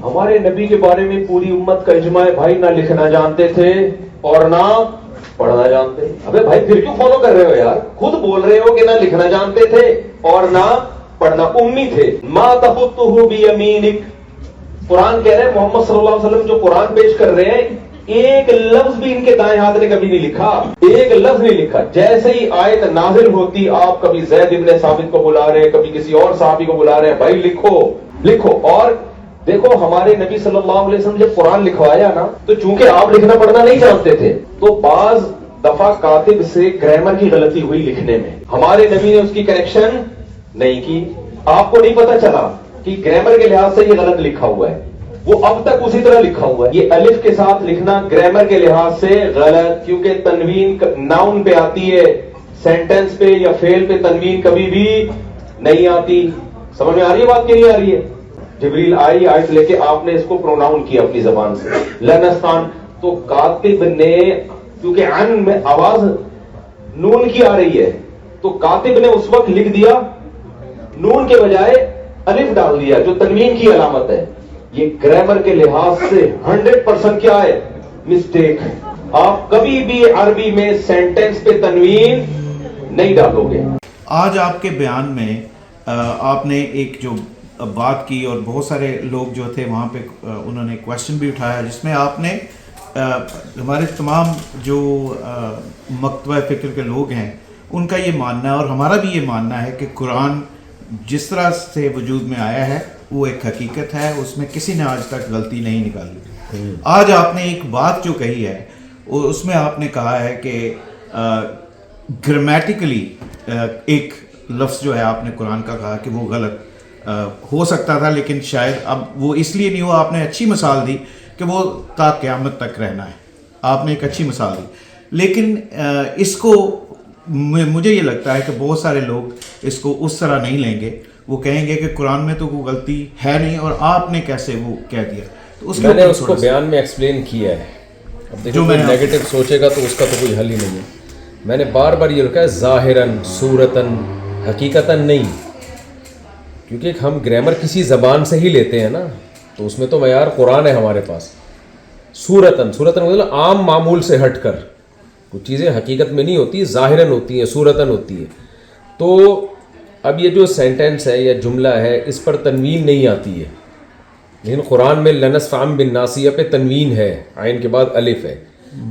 ہمارے نبی کے بارے میں پوری امت کا اجماع ہے بھائی، نہ لکھنا جانتے تھے اور نہ پڑھنا جانتے. ابے بھائی پھر کیوں فالو کر رہے ہو یار؟ خود بول رہے ہو کہ نہ لکھنا جانتے تھے اور نہ پڑھنا، امی تھے. ما تخطہ بیمینک، قرآن کہہ رہے ہیں محمد صلی اللہ علیہ وسلم جو قرآن پیش کر رہے ہیں ایک لفظ بھی ان کے دائیں ہاتھ نے کبھی نہیں لکھا، ایک لفظ نہیں لکھا. جیسے ہی آیت نازل ہوتی آپ کبھی زید ابن ثابت کو بلا رہے ہیں، کبھی کسی اور صحابی کو بلا رہے ہیں، بھائی لکھو لکھو. اور دیکھو ہمارے نبی صلی اللہ علیہ وسلم جب قرآن لکھوایا نا تو چونکہ آپ لکھنا پڑھنا نہیں جانتے تھے تو بعض دفعہ کاتب سے گرامر کی غلطی ہوئی لکھنے میں، ہمارے نبی نے اس کی کریکشن نہیں کی. آپ کو نہیں پتا چلا کہ گرامر کے لحاظ سے یہ غلط لکھا ہوا ہے، وہ اب تک اسی طرح لکھا ہوا ہے. یہ الف کے ساتھ لکھنا گرامر کے لحاظ سے غلط، کیونکہ تنوین ناؤن پہ آتی ہے، سینٹنس پہ یا فعل پہ تنوین کبھی بھی نہیں آتی. سمجھ میں آ رہی ہے بات کہ نہیں آ رہی ہے؟ جبریل آئی آیت لے کے آپ نے اس کو پروناؤن کیا اپنی زبان سے لنستان، تو کاتب نے کیونکہ عن میں آواز نون کی آ رہی ہے تو کاتب نے اس وقت لکھ دیا نون کے بجائے الف ڈال دیا جو تنوین کی علامت ہے. یہ گرامر کے لحاظ سے 100% کیا ہے؟ مسٹیک. آپ کبھی بھی عربی میں سینٹنس پہ تنوین نہیں ڈالو گے. آج آپ کے بیان میں آپ نے ایک جو بات کی اور بہت سارے لوگ جو تھے وہاں پہ انہوں نے کویشچن بھی اٹھایا جس میں آپ نے ہمارے تمام جو مکتبہ فکر کے لوگ ہیں ان کا یہ ماننا ہے اور ہمارا بھی یہ ماننا ہے کہ قرآن جس طرح سے وجود میں آیا ہے وہ ایک حقیقت ہے، اس میں کسی نے آج تک غلطی نہیں نکالی. آج آپ نے ایک بات جو کہی ہے اس میں آپ نے کہا ہے کہ گرامیٹیکلی ایک لفظ جو ہے آپ نے قرآن کا کہا کہ وہ غلط ہو سکتا تھا لیکن شاید اب وہ اس لیے نہیں ہوا. آپ نے اچھی مثال دی کہ وہ تا قیامت تک رہنا ہے، آپ نے ایک اچھی مثال دی. لیکن اس کو مجھے یہ لگتا ہے کہ بہت سارے لوگ اس کو اس طرح نہیں لیں گے، وہ کہیں گے کہ قرآن میں تو کوئی غلطی ہے نہیں اور آپ نے کیسے وہ کہہ دیا. تو اس میں نے اس کو بیان میں ایکسپلین کیا ہے. اب دیکھو جو نیگیٹو سوچے گا تو اس کا تو کوئی حل ہی نہیں ہے. میں نے بار بار یہ رکھا ہے ظاہراً صورتاً حقیقتاً نہیں، کیونکہ ہم گرامر کسی زبان سے ہی لیتے ہیں نا تو اس میں تو معیار قرآن ہے ہمارے پاس. صورتاً مطلب عام معمول سے ہٹ کر کچھ چیزیں حقیقت میں نہیں ہوتی، ظاہراً ہوتی ہیں، صورتاً ہوتی ہے. تو اب یہ جو سینٹنس ہے یا جملہ ہے اس پر تنوین نہیں آتی ہے، لیکن قرآن میں لنسفعن بالناصیہ پہ تنوین ہے، عین کے بعد الف ہے.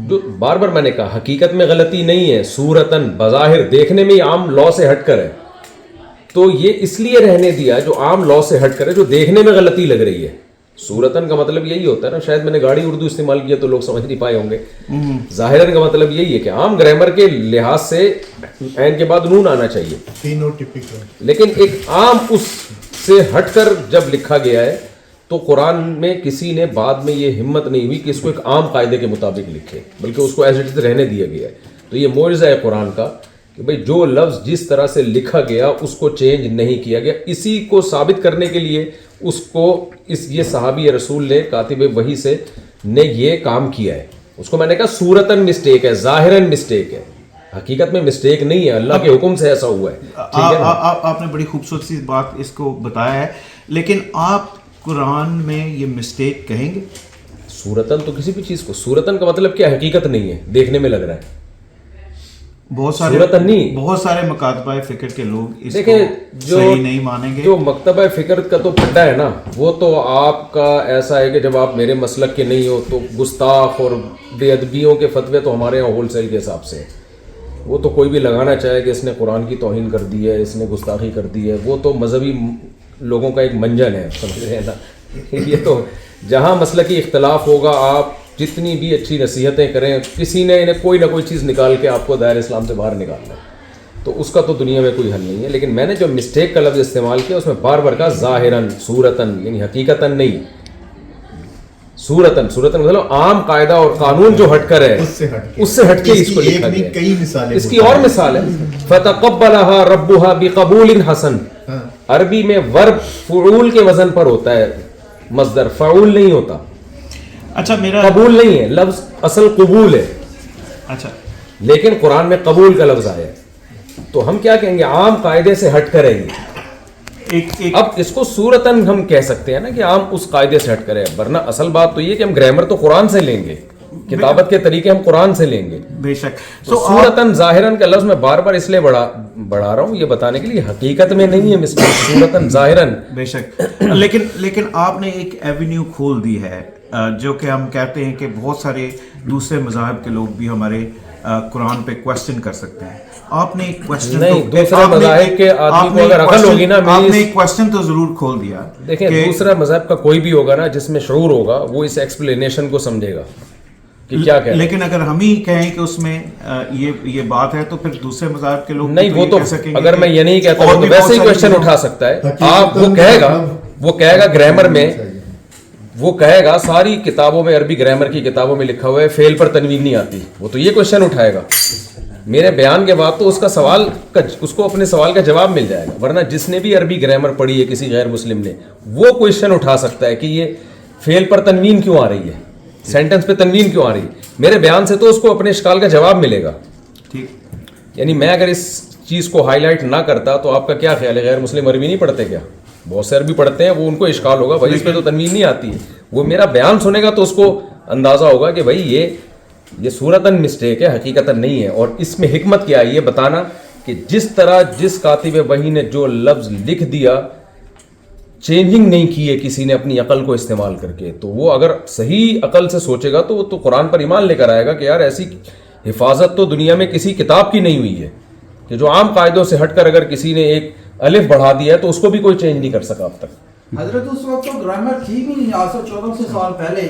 جو بار بار میں نے کہا حقیقت میں غلطی نہیں ہے، صورتاً بظاہر دیکھنے میں ہی عام لا سے ہٹ کر ہے. تو یہ اس لیے رہنے دیا جو عام لا سے ہٹ کر ہے، جو دیکھنے میں غلطی لگ رہی ہے. صورتاً کا مطلب یہی ہوتا ہے نا، شاید میں نے گاڑی اردو استعمال کیا تو لوگ سمجھ نہیں پائے ہوں گے. ظاہراً کا مطلب یہی ہے کہ عام گرامر کے لحاظ سے عین کے بعد نون آنا چاہیے، لیکن ایک عام اس سے ہٹ کر جب لکھا گیا ہے تو قرآن میں کسی نے بعد میں یہ ہمت نہیں ہوئی کہ اس کو ایک عام قاعدے کے مطابق لکھے، بلکہ اس کو ایز اٹ از رہنے دیا گیا ہے. تو یہ معجزہ ہے قرآن کا کہ بھئی جو لفظ جس طرح سے لکھا گیا اس کو چینج نہیں کیا گیا. اسی کو ثابت کرنے کے لیے اس کو یہ صحابی رسول نے کاتب وحی سے نے یہ کام کیا ہے. اس کو میں نے کہا صورتاً مسٹیک ہے، ظاہراً مسٹیک ہے، حقیقت میں مسٹیک نہیں ہے، اللہ کے حکم سے ایسا ہوا ہے. آپ نے بڑی خوبصورت سی بات اس کو بتایا ہے، لیکن آپ قرآن میں یہ مسٹیک کہیں گے؟ صورتاً تو کسی بھی چیز کو، صورتاً کا مطلب کیا حقیقت نہیں ہے، دیکھنے میں لگ رہا ہے. بہت سارے مکاتبہ فکر کے لوگ اس کو صحیح نہیں مانیں گے. جو مکتبہ فکر کا تو پھڈا ہے نا، وہ تو آپ کا ایسا ہے کہ جب آپ میرے مسلک کے نہیں ہو تو گستاخ اور بے ادبیوں کے فتوے تو ہمارے یہاں ہول سیل کے حساب سے. وہ تو کوئی بھی لگانا چاہے کہ اس نے قرآن کی توہین کر دی ہے، اس نے گستاخی کر دی ہے، وہ تو مذہبی لوگوں کا ایک منجن ہے، سمجھ رہے ہیں نا. یہ تو جہاں مسلکی اختلاف ہوگا آپ جتنی بھی اچھی نصیحتیں کریں، کسی نے انہیں کوئی نہ کوئی چیز نکال کے آپ کو دائرہ اسلام سے باہر نکالنا ہے، تو اس کا تو دنیا میں کوئی حل نہیں ہے. لیکن میں نے جو مسٹیک کا لفظ استعمال کیا اس میں بار بار کہا ظاہراً صورتاً، یعنی حقیقتاً نہیں. صورتاً مطلب عام قاعدہ اور قانون جو ہٹ کر ہے اس سے ہٹ کے اس کو لکھا گیا. اس کی اور مثال ہے فتقبلها ربها بقبول حسن. عربی میں ورب فعول کے وزن پر ہوتا ہے، مصدر فعول نہیں ہوتا. اچھا میرا قبول نہیں ہے، لفظ اصل قبول ہے. اچھا لیکن قرآن میں قبول کا لفظ آیا ہے، تو ہم کیا کہیں گے؟ عام قاعدے سے ہٹ کر ہے. اب اس کو صورتن ہم کہہ سکتے ہیں نا کہ ہم اس قاعدے سے ہٹ کریں, ورنہ اصل بات تو یہ کہ ہم گرامر تو قرآن سے لیں گے, کتابت کے طریقے ہم قرآن سے لیں گے. بے شک. تو صورتن ظاہراً کا لفظ میں بار بار اس لیے بڑھا رہا ہوں یہ بتانے کے لیے حقیقت میں نہیں ہے صورتن ظاہراً. بے شک. لیکن آپ نے ایک ایونیو کھول دی ہے جو کہ ہم کہتے ہیں کہ بہت سارے دوسرے مذاہب کے لوگ بھی ہمارے قرآن پہ کوشچن کر سکتے ہیں. آپ نے ایک کوشچن نہیں, دوسرے مذاہب کے آدمی کو اگر عقل ہوگی نا, آپ نے ایک کوشچن تو ضرور کھول دیا. دیکھیں دوسرا مذہب کا کوئی بھی ہوگا نا جس میں شعور ہوگا وہ اس ایکسپلینیشن کو سمجھے گا کہ کیا کہہ. لیکن اگر ہم ہی کہیں کہ اس میں یہ بات ہے تو پھر دوسرے مذاہب کے لوگ نہیں, وہ تو اگر میں یہ نہیں کہتا ہوں تو ویسے ہی کوشچن اٹھا سکتا ہے. آپ وہ کہے گا گرامر میں, وہ کہے گا ساری کتابوں میں عربی گرامر کی کتابوں میں لکھا ہوا ہے فعل پر تنوین نہیں آتی, وہ تو یہ کوشچن اٹھائے گا. میرے بیان کے بعد تو اس کو اپنے سوال کا جواب مل جائے گا. ورنہ جس نے بھی عربی گرامر پڑھی ہے کسی غیر مسلم نے, وہ کوشچن اٹھا سکتا ہے کہ یہ فعل پر تنوین کیوں آ رہی ہے, سینٹنس پہ تنوین کیوں آ رہی ہے. میرے بیان سے تو اس کو اپنے اشکال کا جواب ملے گا. ٹھیک, یعنی میں اگر اس چیز کو ہائی لائٹ نہ کرتا تو آپ کا کیا خیال ہے, غیر مسلم عربی نہیں پڑھتے کیا؟ بہت سے عربی پڑھتے ہیں, وہ ان کو اشکال ہوگا بھائی اس پہ تو تنوین نہیں آتی ہے. وہ میرا بیان سنے گا تو اس کو اندازہ ہوگا کہ بھائی یہ صورتاً مسٹیک ہے, حقیقتاً نہیں ہے. اور اس میں حکمت کیا ہے یہ بتانا کہ جس طرح جس کاتب وحی نے جو لفظ لکھ دیا چینجنگ نہیں کی ہے کسی نے اپنی عقل کو استعمال کر کے, تو وہ اگر صحیح عقل سے سوچے گا تو وہ تو قرآن پر ایمان لے کر آئے گا کہ یار ایسی حفاظت تو دنیا میں کسی کتاب کی نہیں ہوئی ہے کہ جو عام قاعدوں سے ہٹ کر اگر کسی نے ایک الف بڑھا دیا ہے تو اس کو بھی کوئی چینج نہیں کر سکا اب تک. حضرت اس وقت تو گرامر تھی بھی نہیں, آج سے 1400 سال پہلے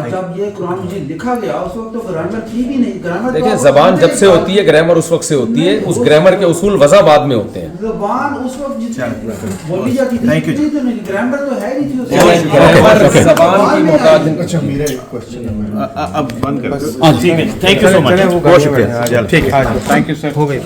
جب یہ قرآن مجید لکھا گیا اس وقت تو گرامر تھی بھی نہیں. گرامر دیکھیں زبان جب سے ہوتی ہے گرامر اس وقت سے ہوتی ہے, اس گرامر کے اصول وضع بعد میں ہوتے ہیں. زبان اس وقت بولی جاتی تھی تو گرامر تو ہے نہیں تھی. گرامر زبان کی محتاج. اچھا میرا ایک کوشچن ہے, اب بند کر. ٹھیک ہے, تھینک یو سو مچ, بہت شکریہ. ٹھیک ہے, تھینک یو سر, ہو گئی.